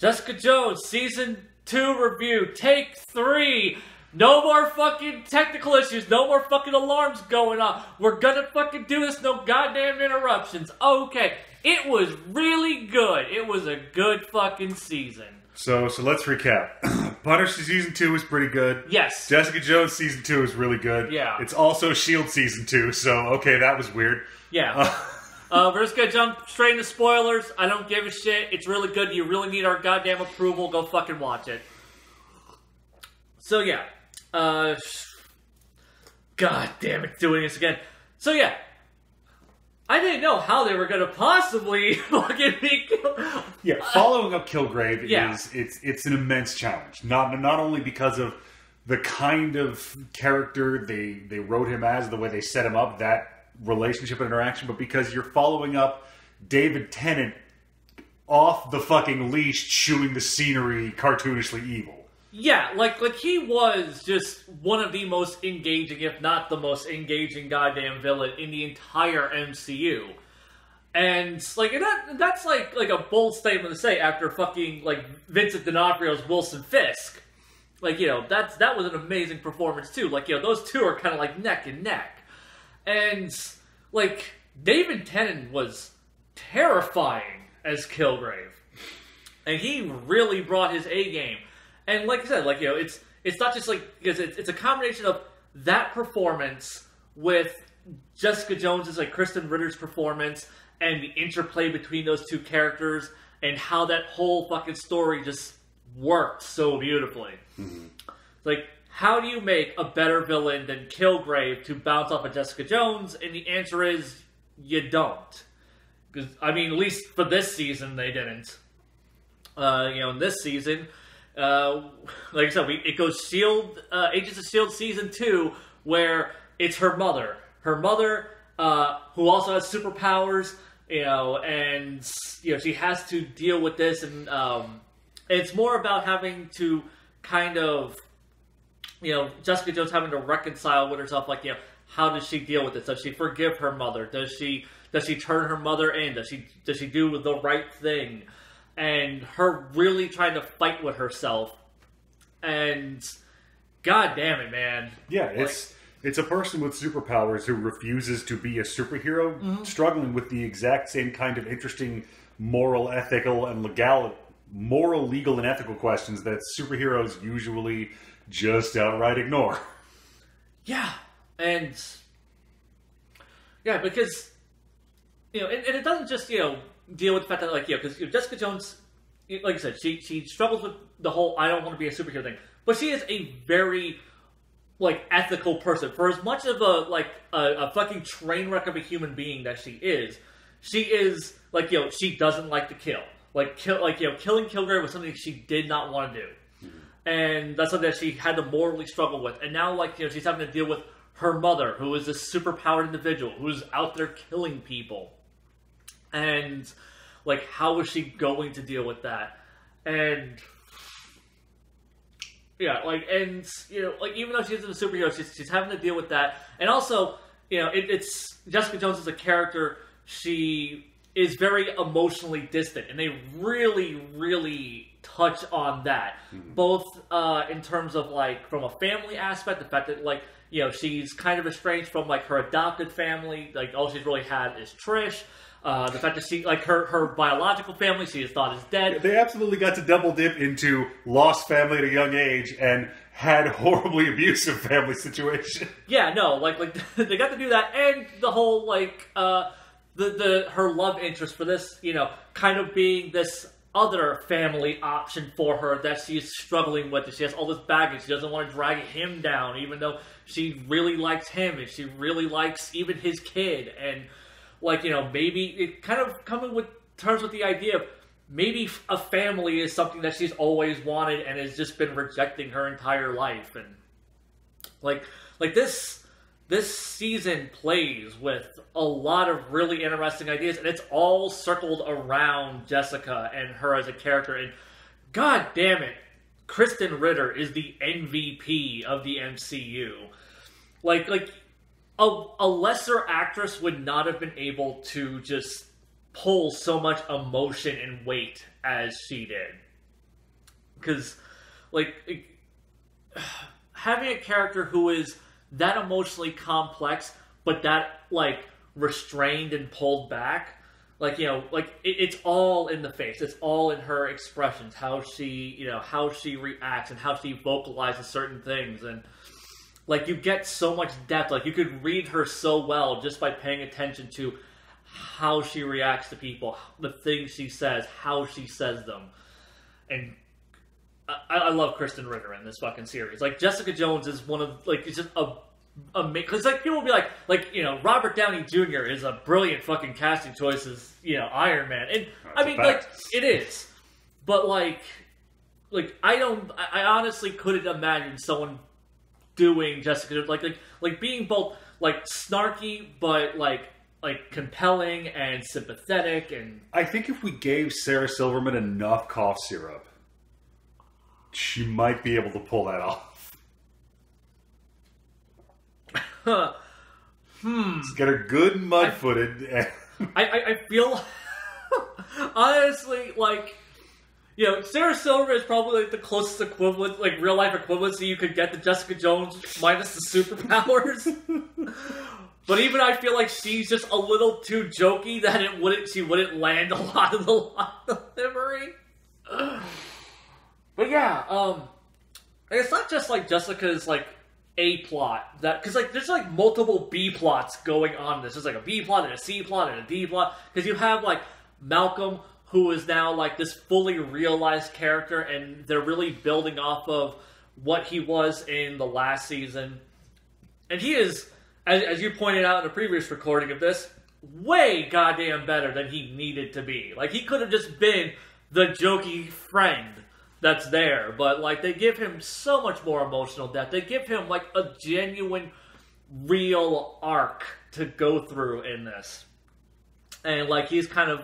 Jessica Jones, Season 2 review, take 3. No more fucking technical issues. No more fucking alarms going off. We're gonna fucking do this. No goddamn interruptions. Okay. It was really good. It was a good fucking season. So let's recap. Punisher Season 2 was pretty good. Yes. Jessica Jones Season 2 is really good. Yeah. It's also S.H.I.E.L.D. Season 2, so okay, that was weird. Yeah. We're just gonna jump straight into spoilers. I don't give a shit. It's really good. You really need our goddamn approval. Go fucking watch it. So yeah. God damn it, doing this again. So yeah. I didn't know how they were gonna possibly fucking be killed. Yeah, following up Killgrave is it's an immense challenge. Not only because of the kind of character they wrote him as, the way they set him up, that relationship and interaction, but because you're following up David Tennant off the fucking leash, chewing the scenery, cartoonishly evil. Yeah, like he was just one of the most engaging, if not the most engaging goddamn villain in the entire MCU. And like that's like a bold statement to say after fucking like Vincent D'Onofrio's Wilson Fisk. Like, you know, that was an amazing performance too. Like, you know, those two are kind of like neck and neck. And like David Tennant was terrifying as Killgrave. And he really brought his A game. And like I said, like, you know, it's not just like, because it's a combination of that performance with Jessica Jones's, like, Kristen Ritter's performance and the interplay between those two characters and how that whole fucking story just worked so beautifully. Mm-hmm. Like, how do you make a better villain than Killgrave to bounce off of Jessica Jones? And the answer is, you don't. Because, I mean, at least for this season, they didn't. You know, in this season... like I said, it goes S.H.I.E.L.D., Agents of S.H.I.E.L.D. Season 2, where it's her mother. Her mother, who also has superpowers, you know, and, you know, she has to deal with this, and it's more about having to kind of, you know, Jessica Jones having to reconcile with herself, like, you know, how does she deal with it? Does she forgive her mother? Does she turn her mother in? Does she do the right thing? And her really trying to fight with herself. And god damn it, man. Yeah, it's a person with superpowers who refuses to be a superhero, mm-hmm. struggling with the exact same kind of interesting moral, ethical, and legal legal, and ethical questions that superheroes usually just outright ignore. Yeah, and... yeah, because... you know, and it doesn't just, you know... deal with the fact that, like, you know, because Jessica Jones, like I said, she struggles with the whole I don't want to be a superhero thing, but she is a very, like, ethical person. For as much of a fucking train wreck of a human being that she is, like, you know, she doesn't like to kill. You know, killing Killgrave was something she did not want to do. Mm-hmm. And that's something that she had to morally struggle with. And now, like, you know, she's having to deal with her mother, who is this superpowered individual, who's out there killing people. And, like, how is she going to deal with that? And, yeah, like, and, you know, like, even though she isn't a superhero, she's having to deal with that. And also, you know, it's, Jessica Jones is a character, she is very emotionally distant. And they really, really touch on that. Mm-hmm. Both in terms of, like, from a family aspect, the fact that, like, you know, she's kind of estranged from, like, her adopted family. Like, all she's really had is Trish. The fact that she, like, her biological family, she is thought is dead. They absolutely got to double dip into lost family at a young age and had horribly abusive family situation. Yeah, no, like they got to do that, and the whole, like, her love interest for this, you know, kind of being this other family option for her that she's struggling with. She has all this baggage. She doesn't want to drag him down, even though she really likes him, and she really likes even his kid, and... like, you know, maybe it kind of coming with terms with the idea of maybe a family is something that she's always wanted and has just been rejecting her entire life. And like this season plays with a lot of really interesting ideas, and it's all circled around Jessica and her as a character. And god damn it, Kristen Ritter is the MVP of the MCU. Like a lesser actress would not have been able to just pull so much emotion and weight as she did. because, like, having a character who is that emotionally complex, but that, like, restrained and pulled back, like, you know, like, it's all in the face. It's all in her expressions, how she, you know, how she reacts and how she vocalizes certain things. And, like, you get so much depth. Like, you could read her so well just by paying attention to how she reacts to people, the things she says, how she says them. And I love Kristen Ritter in this fucking series. Like, Jessica Jones is one of, like, it's just because, like, people will be like, you know, Robert Downey Jr. is a brilliant fucking casting choice as, you know, Iron Man. And, I mean, like, it is. But, like, I honestly couldn't imagine someone doing Jessica Jones, like being both, like, snarky, but, like, compelling and sympathetic. And I think if we gave Sarah Silverman enough cough syrup, she might be able to pull that off. Just get her good mud-footed. I feel honestly, like, you know, Sarah Silverman is probably, like, the closest equivalent, like, real life equivalency you could get to Jessica Jones minus the superpowers. But even I feel like she's just a little too jokey that she wouldn't land a lot of the line delivery. But yeah, it's not just like Jessica's, like, A plot, that, because, like, there's, like, multiple B plots going on. There's just, like, a B plot and a C plot and a D plot, because you have, like, Malcolm, who is now, like, this fully realized character, and they're really building off of what he was in the last season. And he is, as you pointed out in a previous recording of this, way goddamn better than he needed to be. Like, he could have just been the jokey friend that's there, but, like, they give him so much more emotional depth. They give him, like, a genuine, real arc to go through in this. And, like, he's kind of,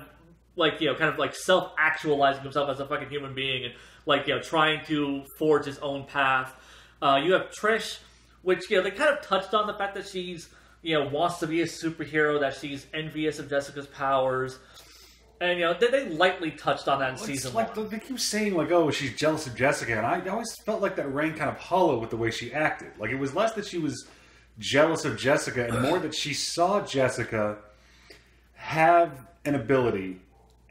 like, you know, kind of, like, self-actualizing himself as a fucking human being and, like, you know, trying to forge his own path. You have Trish, which, you know, they kind of touched on the fact that she's, you know, wants to be a superhero, that she's envious of Jessica's powers. And, you know, they lightly touched on that in season one. They keep saying, like, oh, she's jealous of Jessica, and I always felt like that rang kind of hollow with the way she acted. Like, it was less that she was jealous of Jessica, and more that she saw Jessica have an ability,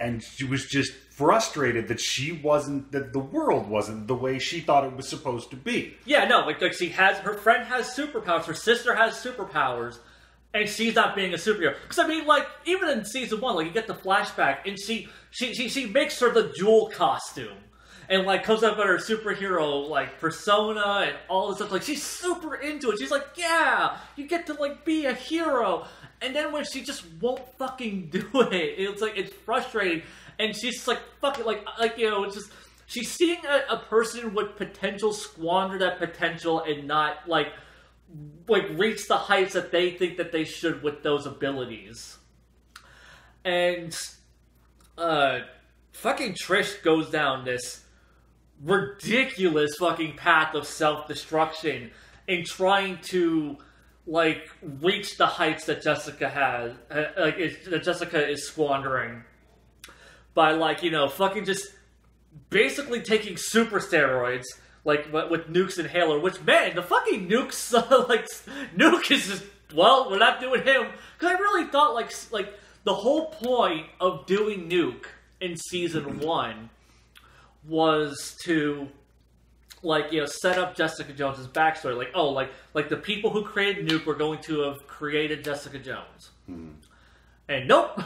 and she was just frustrated that that the world wasn't the way she thought it was supposed to be. Yeah, no, like her friend has superpowers, her sister has superpowers, and she's not being a superhero. Because, I mean, like, even in season one, like, you get the flashback, and she makes her the Jewel costume. And, like, comes up with her superhero, like, persona and all this stuff. Like, she's super into it. She's like, yeah, you get to, like, be a hero. And then when she just won't fucking do it, it's, like, it's frustrating. And she's just like, fuck it, like, you know, it's just, she's seeing a person with potential squander that potential and not, like, reach the heights that they think that they should with those abilities. And fucking Trish goes down this ridiculous fucking path of self-destruction in trying to, like, reach the heights that Jessica has, that Jessica is squandering by, like, you know, fucking just basically taking super steroids, like, with Nuke's inhaler, which, man, the fucking Nuke's, like, Nuke is just, well, we're not doing him. Because I really thought, like, the whole point of doing Nuke in season one was to, like, you know, set up Jessica Jones' backstory. Like, oh, like the people who created Nuke were going to have created Jessica Jones. And nope!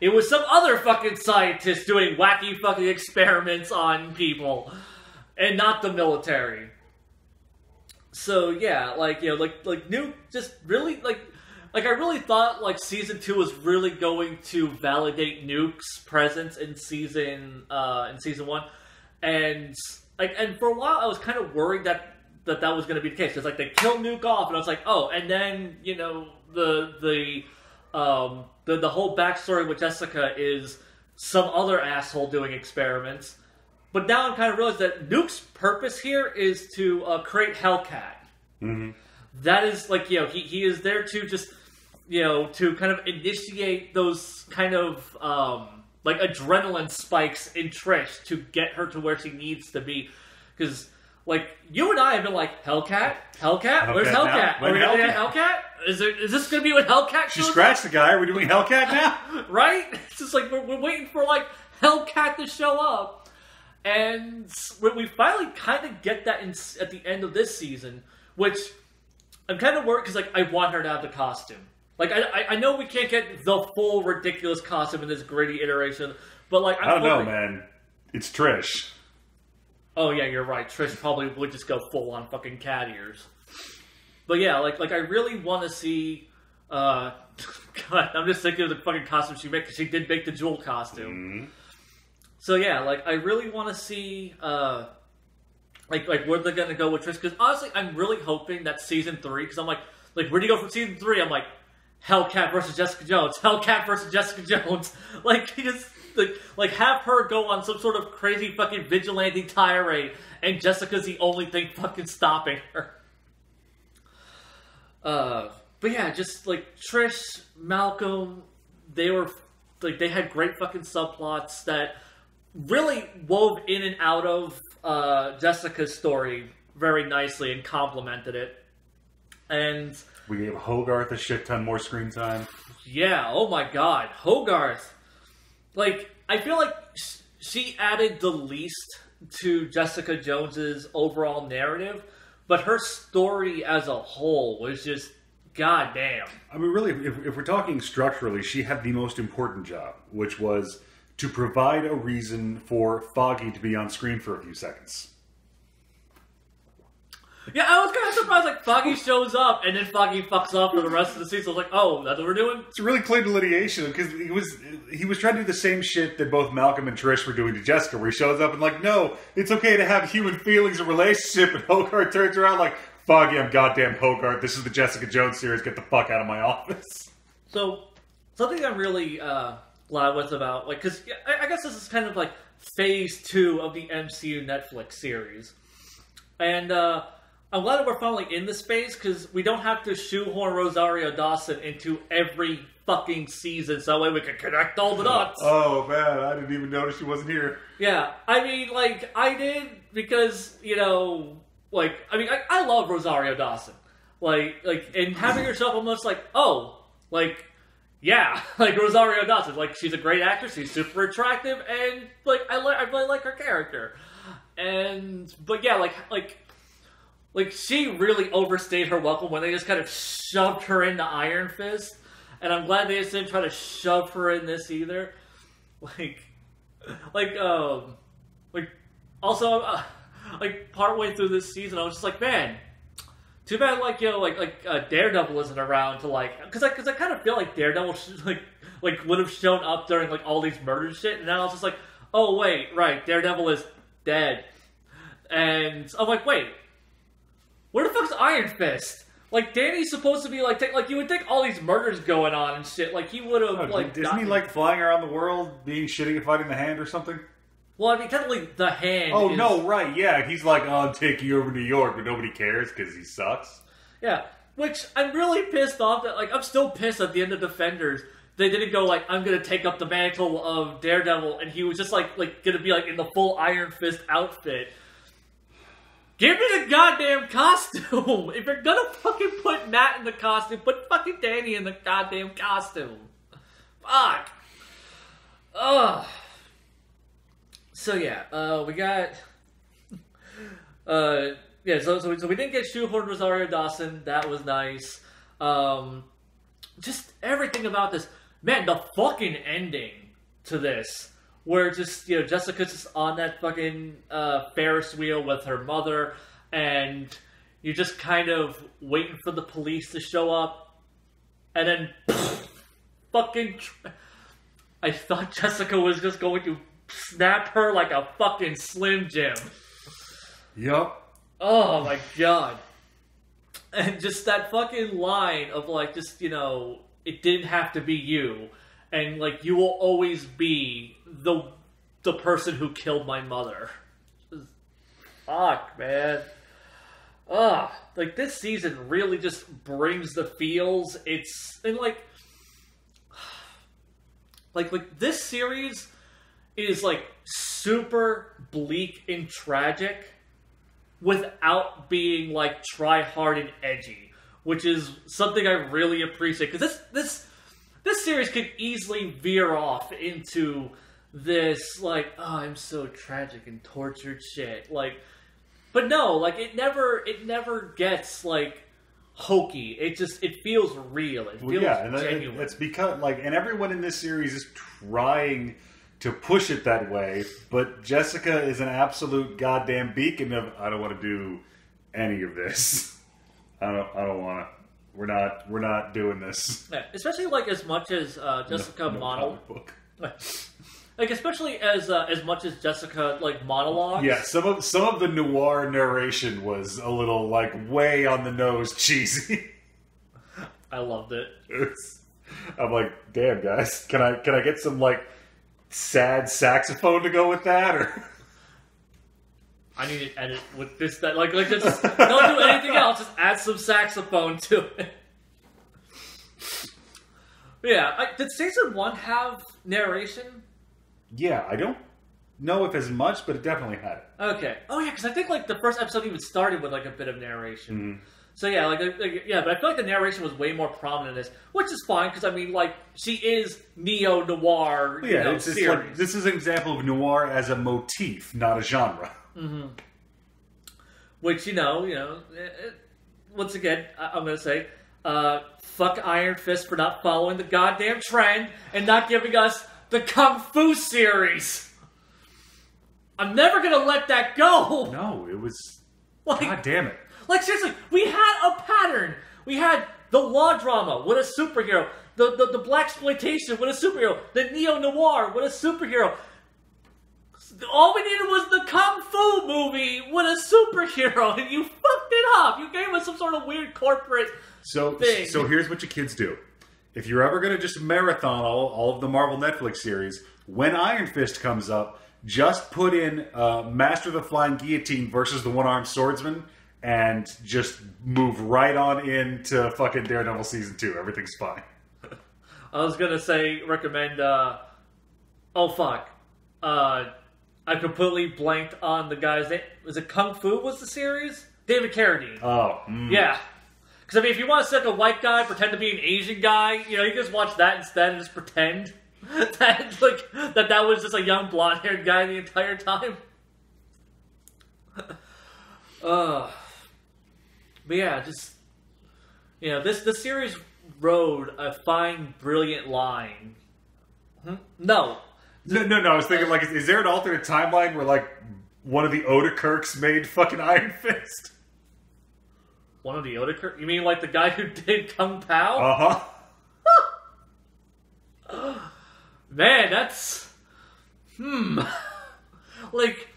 It was some other fucking scientist doing wacky fucking experiments on people. And not the military. So, yeah, like, you know, like Nuke just really, like, I really thought, like, season 2 was really going to validate Nuke's presence in season 1. And, like, and for a while I was kind of worried that was going to be the case. Because, like, they kill Nuke off, and I was like, oh, and then, you know, the whole backstory with Jessica is some other asshole doing experiments. But now I'm kind of realizing that Nuke's purpose here is to create Hellcat. Mm-hmm. That is, like, you know, he is there to just, you know, to kind of initiate those kind of, like, adrenaline spikes in Trish to get her to where she needs to be. Because, like, you and I have been like, Hellcat? Where's Hellcat? Are we going to get Hellcat? Is this going to be what Hellcat She scratched the guy. Are we doing Hellcat now? Right? It's just like, we're waiting for, like, Hellcat to show up. And we finally kind of get that at the end of this season, which I'm kind of worried because, like, I want her to have the costume. Like, I know we can't get the full ridiculous costume in this gritty iteration, but, like, I don't know, man. It's Trish. Oh, yeah, you're right. Trish probably would just go full-on fucking cat ears. But, yeah, like I really want to see... God, I'm just thinking of the fucking costume she made, because she did make the Jewel costume. Mm-hmm. So, yeah, like, I really want to see... Like where they're going to go with Trish. Because, honestly, I'm really hoping that Season 3... Because I'm like, where do you go from Season 3? I'm like, Hellcat versus Jessica Jones. Hellcat versus Jessica Jones. Like, just... Like, have her go on some sort of crazy fucking vigilante tirade, and Jessica's the only thing fucking stopping her. But yeah, just, like, Trish, Malcolm, they had great fucking subplots that really wove in and out of Jessica's story very nicely and complemented it. And... we gave Hogarth a shit ton more screen time. Yeah, oh my god. Hogarth. Like, I feel like she added the least to Jessica Jones's overall narrative, but her story as a whole was just goddamn. I mean, really, if we're talking structurally, she had the most important job, which was to provide a reason for Foggy to be on screen for a few seconds. Yeah, I was kind of surprised, like, Foggy shows up, and then Foggy fucks off for the rest of the season. I was like, oh, that's what we're doing? It's a really clean delineation, because he was trying to do the same shit that both Malcolm and Trish were doing to Jessica, where he shows up and like, no, it's okay to have human feelings and relationship, and Hogarth turns around like, Foggy, I'm goddamn Hogarth, this is the Jessica Jones series, get the fuck out of my office. So, something I'm really glad with about, like, because I guess this is kind of like phase 2 of the MCU Netflix series. And, I'm glad that we're finally in the space, because we don't have to shoehorn Rosario Dawson into every fucking season, so that way we can connect all the dots. Oh, man, I didn't even notice she wasn't here. Yeah, I mean, like, I did, because, you know, like, I mean, I love Rosario Dawson. Like, and having herself almost like, oh, like, yeah, like, Rosario Dawson, like, she's a great actress, she's super attractive, and, like, I really like her character. And, but yeah, like, she really overstayed her welcome when they just kind of shoved her into Iron Fist. And I'm glad they just didn't try to shove her in this either. Also, like, partway through this season, I was just like, man, too bad, like, you know, Daredevil isn't around to, like, because I kind of feel like Daredevil, like, would have shown up during, like, all these murder shit. And then I was just like, oh, wait, right, Daredevil is dead. And I'm like, wait. Where the fuck's Iron Fist? Like, Danny's supposed to be, like, you would think all these murders going on and shit, like, he would have, like... Isn't he, like, flying around the world, being shitty at fighting the Hand or something? Well, I mean, technically, the Hand Oh, no, right, yeah, he's like, oh, I'm taking you over to New York, but nobody cares, because he sucks. Yeah, which, I'm really pissed off that, like, I'm still pissed at the end of Defenders. They didn't go, like, I'm gonna take up the mantle of Daredevil, and he was just, like gonna be, like, in the full Iron Fist outfit. Give me the goddamn costume! If you're gonna fucking put Matt in the costume, put fucking Danny in the goddamn costume. Fuck! Ugh. So yeah, we got... yeah, so we didn't get shoehorned Rosario Dawson. That was nice. Just everything about this. Man, the fucking ending to this. Where just, you know, Jessica's just on that fucking Ferris wheel with her mother, and you're just kind of waiting for the police to show up, and then fucking... I thought Jessica was just going to snap her like a fucking Slim Jim. Yup. Oh my god. And just that fucking line of, like, just, you know, it didn't have to be you. And, like, you will always be the person who killed my mother. Just, fuck, man. Ugh. Like, this season really just brings the feels. It's... And, like, this series is, like, super bleak and tragic. without being like try hard and edgy, which is something I really appreciate, because this series could easily veer off into this like, oh, I'm so tragic and tortured shit, like, but no, like it never gets like hokey. It feels real. It feels genuine. It's because like, and everyone in this series is trying to push it that way, but Jessica is an absolute goddamn beacon of, I don't want to do any of this. I don't want to. We're not doing this. Yeah, especially like as much as Jessica like especially as much as Jessica like monologues. Yeah, some of the Noir narration was a little like way on the nose cheesy. I loved it. I'm like, damn guys, can I get some like sad saxophone to go with that, or I need to edit with this, that, like just don't do anything else, just add some saxophone to it. Yeah, did season 1 have narration? Yeah, I don't know if as much, but it definitely had it. Okay. Oh yeah, because I think like the first episode even started with like a bit of narration. Mm-hmm. So yeah, yeah, but I feel like the narration was way more prominent in this, which is fine because I mean, like, she is neo-noir. Yeah, series. like, this is an example of noir as a motif, not a genre. Mm-hmm. Which once again, I'm gonna say, fuck Iron Fist for not following the goddamn trend and not giving us the Kung Fu series. I'm never gonna let that go. No, it was. Like, God damn it. Like, seriously, we had a pattern. We had the law drama with a superhero, the black exploitation with a superhero, the neo-noir with a superhero. All we needed was the Kung Fu movie with a superhero, and you fucked it up. You gave us some sort of weird corporate thing. So here's what you kids do. If you're ever going to just marathon all of the Marvel Netflix series, when Iron Fist comes up, just put in Master of the Flying Guillotine versus the One-Armed Swordsman, and just move right on into fucking Daredevil Season 2. Everything's fine. I was going to say, recommend, oh fuck. I completely blanked on the guy's name. Was it Kung Fu was the series? David Carradine. Oh. Yeah. Because, I mean, if you want to set a white guy, pretend to be an Asian guy, you can just watch that instead and just pretend that was just a young blonde-haired guy the entire time. But yeah, just, this series rode a fine, brilliant line. No. No, I was thinking, like, is there an alternate timeline where, like, one of the Odekirks made fucking Iron Fist? One of the Odekirks? You mean, like, the guy who did Kung Pao? Uh-huh. Man, that's... Like,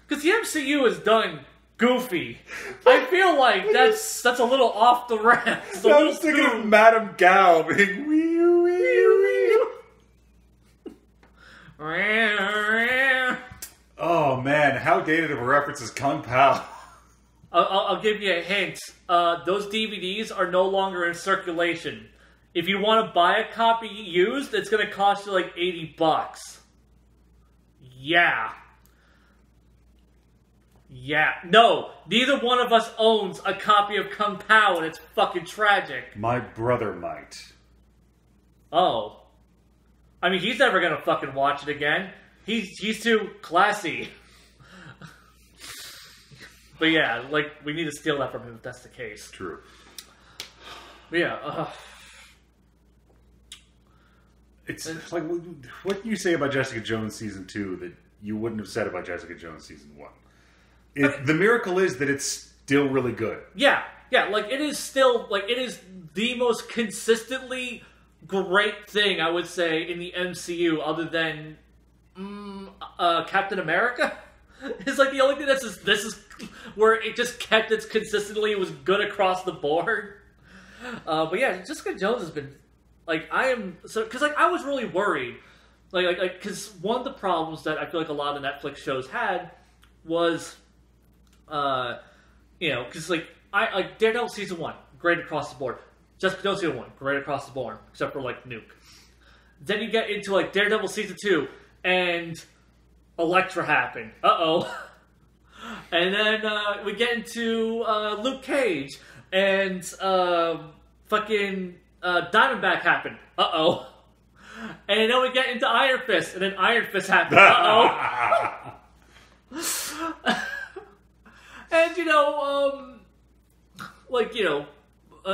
because the MCU has done Goofy. I feel like that's a little off the rails. I was thinking of Madame Gao being wee wee wee. Oh man, how dated of a reference is Kung Pao? I'll give you a hint. Those DVDs are no longer in circulation. If you want to buy a copy used, it's going to cost you like $80. Yeah. Yeah. No, neither one of us owns a copy of Kung Pao, and it's fucking tragic. My brother might. Oh. I mean, he's never going to fucking watch it again. He's too classy. But yeah, like, we need to steal that from him if that's the case. True. But yeah, it's like, what can you say about Jessica Jones Season 2 that you wouldn't have said about Jessica Jones Season 1? The miracle is that it's still really good. Yeah, like, it is still, like, it is the most consistently great thing, I would say, in the MCU, other than Captain America. It's like the only thing this is where it just kept its consistently, it was good across the board. But yeah, Jessica Jones has been, like, because like I was really worried, like because one of the problems that I feel like a lot of Netflix shows had was, because like Daredevil Season 1, great across the board. Jessica Jones Season 1, great across the board, except for like Nuke. Then you get into like Daredevil Season 2, and Elektra happened. And then we get into Luke Cage, and fucking Diamondback happened. Uh-oh. And then we get into Iron Fist, and then Iron Fist happened. Uh-oh. And,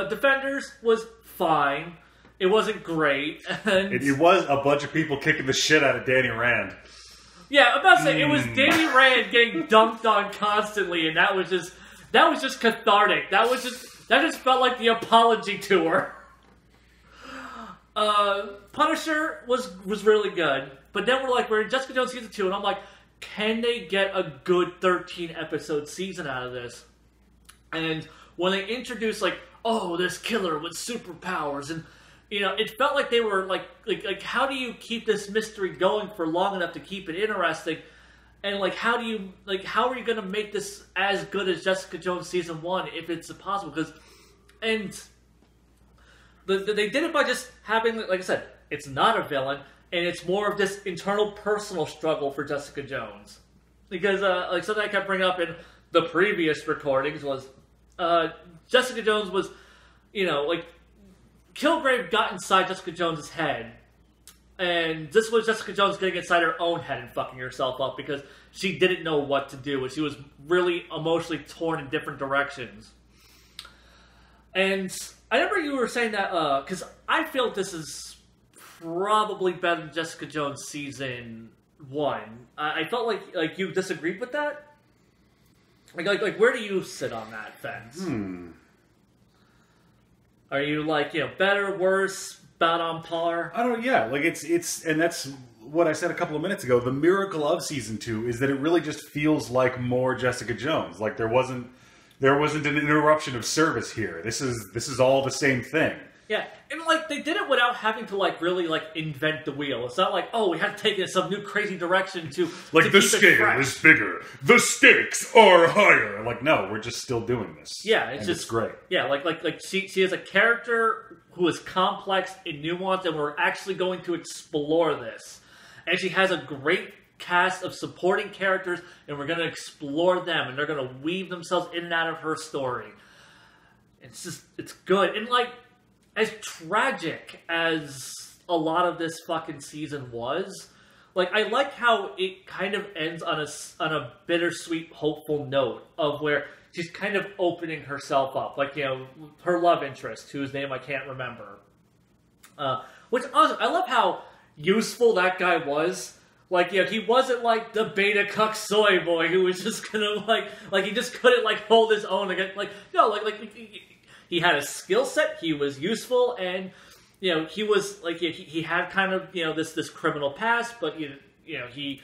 Defenders was fine. It wasn't great. And it was a bunch of people kicking the shit out of Danny Rand. Yeah, I'm about to say, it was Danny Rand getting dunked on constantly, and that was just cathartic. That just felt like the apology tour. Punisher was really good, but then we're in Jessica Jones season 2, and I'm like, can they get a good 13-episode season out of this? And when they introduced, this killer with superpowers, and it felt like they were like how do you keep this mystery going for long enough to keep it interesting? And how are you going to make this as good as Jessica Jones season 1 if it's possible? They did it by just having, like I said, it's not a villain, and it's more of this internal personal struggle for Jessica Jones. Because something I kept bringing up in the previous recordings was Jessica Jones was, Killgrave got inside Jessica Jones' head, and this was Jessica Jones getting inside her own head and fucking herself up because she didn't know what to do, and she was really emotionally torn in different directions. And I remember you were saying that, because I feel this is probably better than Jessica Jones season 1. I felt like you disagreed with that? Like where do you sit on that fence? Are you better, worse, about on par? I don't know, yeah. It's and that's what I said a couple of minutes ago. The miracle of season 2 is that it really just feels like more Jessica Jones. Like there wasn't an interruption of service here. This is all the same thing. Yeah, and they did it without having to really invent the wheel. It's not like, oh, we have to take it in some new crazy direction to the scale is bigger, the stakes are higher. No, we're just still doing this. Yeah, it's great. Yeah, she is a character who is complex and nuanced, and we're actually going to explore this. And she has a great cast of supporting characters, and we're going to explore them, and they're going to weave themselves in and out of her story. It's good. And as tragic as a lot of this fucking season was, I like how it kind of ends on a bittersweet, hopeful note of where she's kind of opening herself up. Her love interest, whose name I can't remember. Which, honestly, I love how useful that guy was. He wasn't the beta cuck soy boy who was just gonna, he just couldn't, hold his own against, he had a skill set, he was useful, and, he was, he had kind of, this criminal past, but, he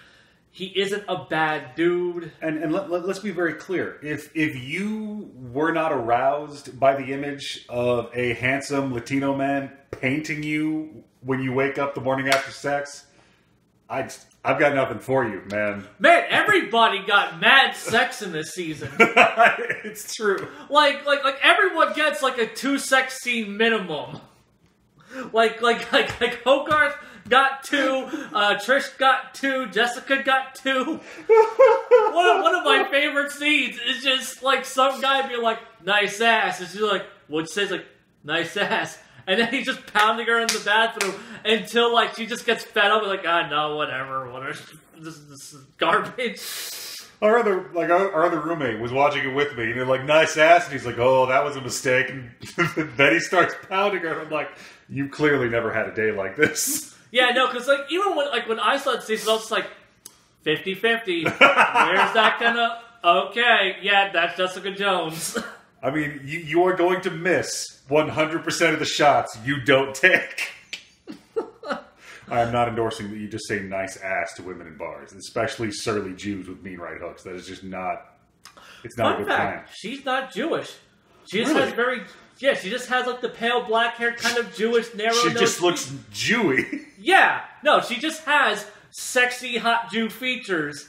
isn't a bad dude. And let's be very clear. If you were not aroused by the image of a handsome Latino man painting you when you wake up the morning after sex, I've got nothing for you, man. Man, everybody got mad sex in this season. It's true. Everyone gets a 2-sex scene minimum. Hogarth got 2, Trish got 2, Jessica got 2. One of my favorite scenes is just some guy being nice ass, and she's what says nice ass. And then he's just pounding her in the bathroom until, she just gets fed up with, no, whatever. This is garbage. Our other roommate was watching it with me, and they're nice ass, and he's oh, that was a mistake. And then he starts pounding her, and I'm you clearly never had a day like this. Yeah, no, because, even when I saw the season, I was just 50-50. Where's that gonna... Okay, yeah, that's Jessica Jones. I mean, you are going to miss 100% of the shots you don't take. I am not endorsing that you just say nice ass to women in bars, especially surly Jews with mean right hooks. That is just not... It's not a good plan. She's not Jewish. She just has very... Yeah, she just has the pale black hair, kind of Jewish, narrow nose. She just looks Jewy. Yeah. No, she just has sexy, hot Jew features.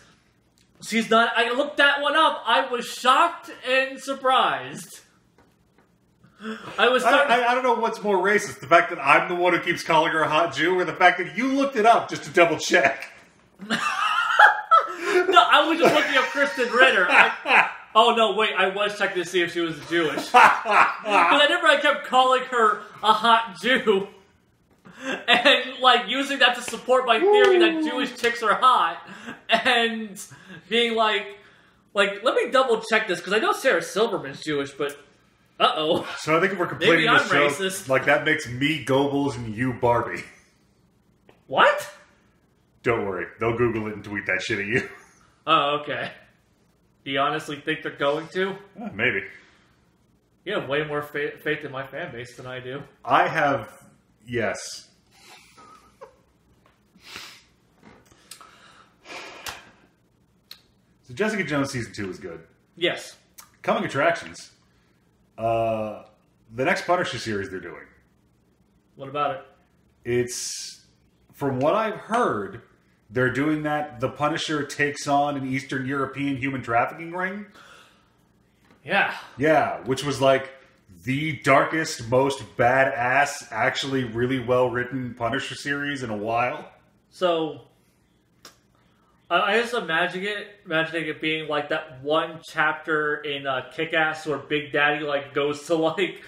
She's not... I looked that one up. I was shocked and surprised. I don't know what's more racist. The fact that I'm the one who keeps calling her a hot Jew, or the fact that you looked it up just to double check. No, I was just looking up Kristen Ritter. Oh, no, wait, I was checking to see if she was Jewish. Because I kept calling her a hot Jew. And, like, using that to support my theory that Jewish chicks are hot. And being like, let me double check this, because I know Sarah Silverman's Jewish, but uh-oh. So I think if we're completing Maybe the show, racist. like, that makes me Goebbels and you Barbie. What? Don't worry. They'll Google it and tweet that shit at you. Oh, okay. Do you honestly think they're going to? Maybe. You have way more faith in my fan base than I do. I have... Yes. So Jessica Jones Season 2 is good. Yes. Coming attractions. The next Punisher series they're doing. What about it? It's... From what I've heard... They're doing that. The Punisher takes on an Eastern European human trafficking ring. Yeah. Yeah, which was like the darkest, most badass, actually really well-written Punisher series in a while. So, I just imagining it being like that one chapter in Kick-Ass where Big Daddy like goes to like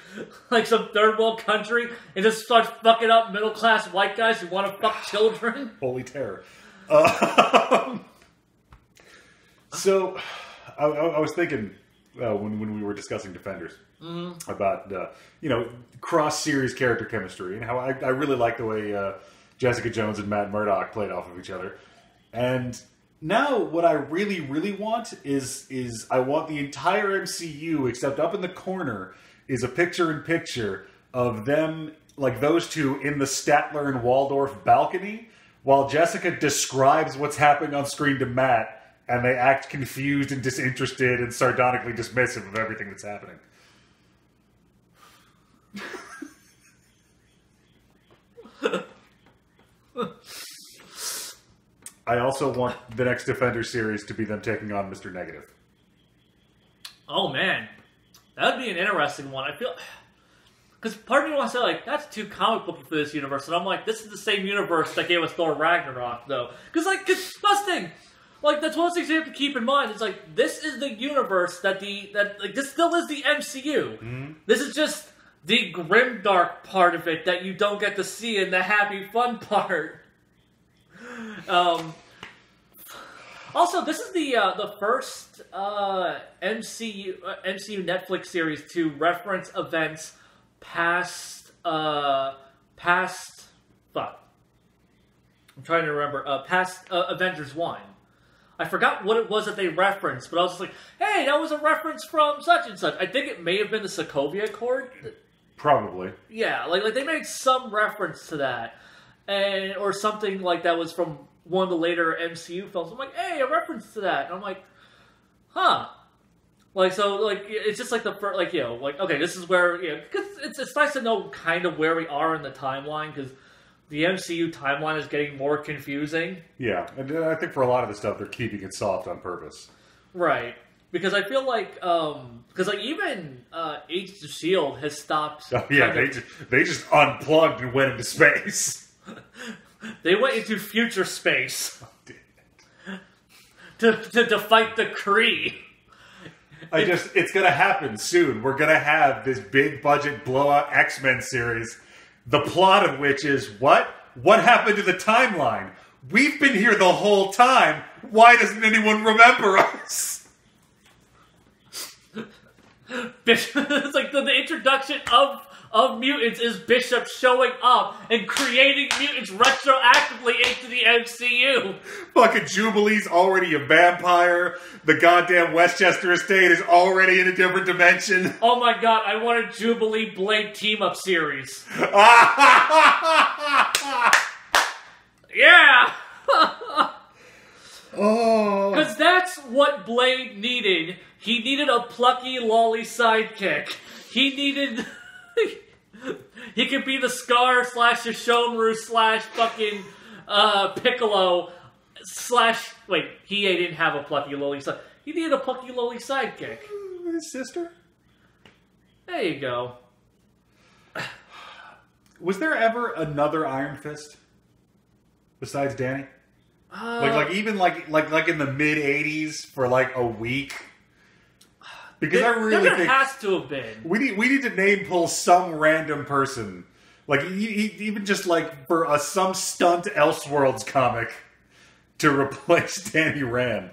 some third world country and just starts fucking up middle-class white guys who want to fuck children. Holy terror. So, I was thinking when we were discussing Defenders about cross-series character chemistry and how I really like the way Jessica Jones and Matt Murdock played off of each other. And now what I really, really want is I want the entire MCU, except up in the corner is a picture-in-picture of them, like those two, in the Statler and Waldorf balcony, while Jessica describes what's happening on screen to Matt, and they act confused and disinterested and sardonically dismissive of everything that's happening. I also want the next Defender series to be them taking on Mr. Negative. Oh, man. That would be an interesting one. I feel... Because part of me wants to say, like, that's too comic booky for this universe. And I'm like, this is the same universe that gave us Thor Ragnarok, though. Because, like, it's disgusting. Like, that's one of the things you have to keep in mind. It's like, this is the universe this still is the MCU. Mm-hmm. This is just the grimdark part of it that you don't get to see in the happy fun part. Also, this is the first MCU Netflix series to reference events past I'm trying to remember. Past Avengers 1. I forgot what it was that they referenced, but I was just like, hey, that was a reference from such and such. I think it may have been the Sokovia Accord. Probably. Yeah, like they made some reference to that. Or something like that was from one of the later MCU films. I'm like, hey, a reference to that. And I'm like, huh. Like, so, like, it's just like the first, like, okay, this is where, because it's nice to know kind of where we are in the timeline, because the MCU timeline is getting more confusing. Yeah, and I think for a lot of the stuff, they're keeping it soft on purpose. Right. Because I feel like, because, like, even Agents of S.H.I.E.L.D. has stopped. Oh, yeah, they just unplugged and went into space. They went into future space. To fight the Kree. It's gonna happen soon. We're gonna have this big budget blowout X-Men series, the plot of which is what? What happened to the timeline? We've been here the whole time. Why doesn't anyone remember us? It's like the introduction of mutants is Bishop showing up and creating mutants retroactively into the MCU. Fucking Jubilee's already a vampire. The goddamn Westchester estate is already in a different dimension. Oh my god, I want a Jubilee Blade team-up series. Yeah! Oh. Because that's what Blade needed. He needed a plucky, lolly sidekick. He needed... He could be the Scar / the Shomru / fucking Piccolo / wait, he didn't have a plucky lolly side. He needed a plucky lolly sidekick. His sister? There you go. Was there ever another Iron Fist besides Danny? Even in the mid '80s for like a week. Because I really think has to have been. We need to name pull some random person, like even just like for some stunt Elseworlds comic to replace Danny Rand,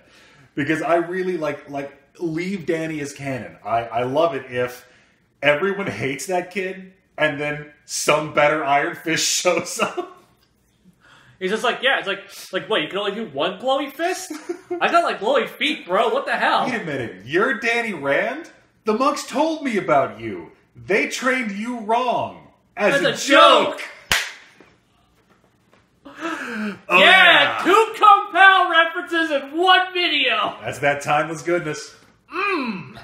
because I really like leave Danny as canon. I love it if everyone hates that kid and then some better Iron Fist shows up. He's just like, yeah, it's like, what, you can only do one glowy fist? I got, like, glowy feet, bro, what the hell? Wait a minute, you're Danny Rand? The monks told me about you. They trained you wrong. As a joke! Oh, yeah, 2 Kung Pao references in one video! That's that timeless goodness. Mmm!